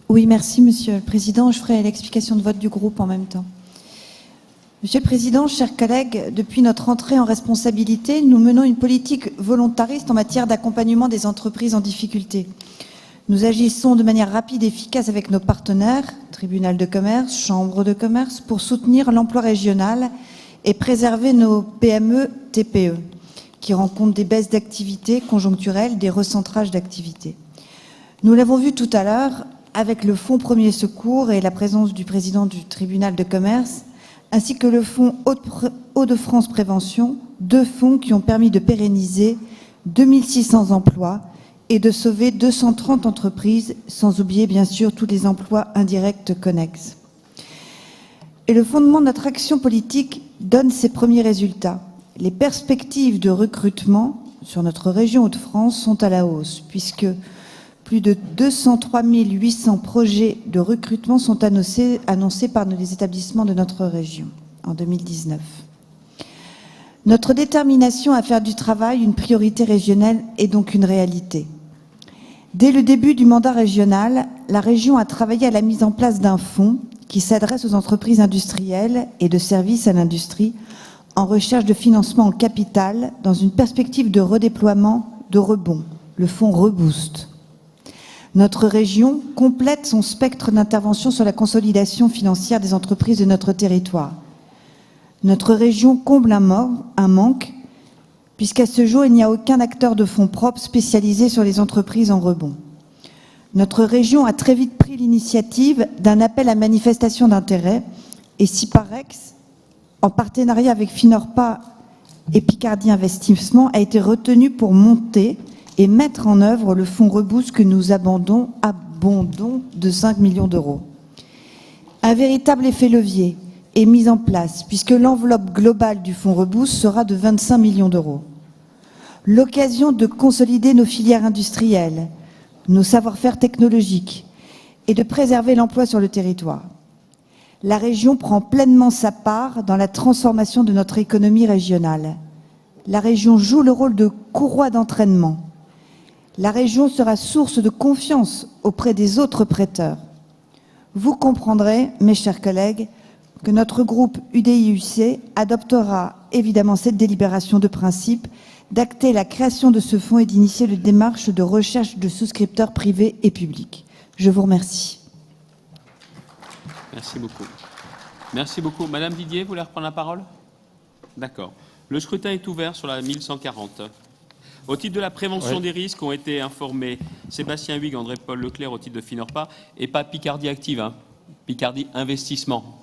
Oui, merci Monsieur le Président. Je ferai l'explication de vote du groupe en même temps. Monsieur le Président, chers collègues, depuis notre entrée en responsabilité, nous menons une politique volontariste en matière d'accompagnement des entreprises en difficulté. Nous agissons de manière rapide et efficace avec nos partenaires, tribunal de commerce, chambre de commerce, pour soutenir l'emploi régional et préserver nos PME, TPE, qui rencontrent des baisses d'activité conjoncturelles, des recentrages d'activité. Nous l'avons vu tout à l'heure avec le Fonds Premier Secours et la présence du président du tribunal de commerce, ainsi que le Fonds Hauts-de-France Prévention, 2 fonds qui ont permis de pérenniser 2600 emplois et de sauver 230 entreprises, sans oublier bien sûr tous les emplois indirects connexes. Et le fondement de notre action politique donne ses premiers résultats. Les perspectives de recrutement sur notre région Hauts-de-France sont à la hausse, puisque plus de 203 800 projets de recrutement sont annoncés par les établissements de notre région en 2019. Notre détermination à faire du travail une priorité régionale est donc une réalité. Dès le début du mandat régional, la région a travaillé à la mise en place d'un fonds qui s'adresse aux entreprises industrielles et de services à l'industrie en recherche de financement en capital dans une perspective de redéploiement de rebond, le fonds Reboost. Notre région complète son spectre d'intervention sur la consolidation financière des entreprises de notre territoire. Notre région comble un manque, puisqu'à ce jour, il n'y a aucun acteur de fonds propres spécialisé sur les entreprises en rebond. Notre région a très vite pris l'initiative d'un appel à manifestation d'intérêt, et Ciparex, en partenariat avec Finorpa et Picardie Investissement, a été retenu pour monter et mettre en œuvre le fonds Reboost que nous abondons de 5 millions d'euros. Un véritable effet levier est mis en place puisque l'enveloppe globale du fonds Reboost sera de 25 millions d'euros. L'occasion de consolider nos filières industrielles, nos savoir-faire technologiques et de préserver l'emploi sur le territoire. La région prend pleinement sa part dans la transformation de notre économie régionale. La région joue le rôle de courroie d'entraînement. La région sera source de confiance auprès des autres prêteurs. Vous comprendrez, mes chers collègues, que notre groupe UDI-UC adoptera évidemment cette délibération de principe d'acter la création de ce fonds et d'initier le démarche de recherche de souscripteurs privés et publics. Je vous remercie. Merci beaucoup. Merci beaucoup. Madame Didier, vous voulez reprendre la parole? D'accord. Le scrutin est ouvert sur la 1140. Au titre de la prévention des risques, ont été informés Sébastien Huyghe, André-Paul Leclerc au titre de Finorpa, et pas Picardie Active, hein, Picardie Investissement.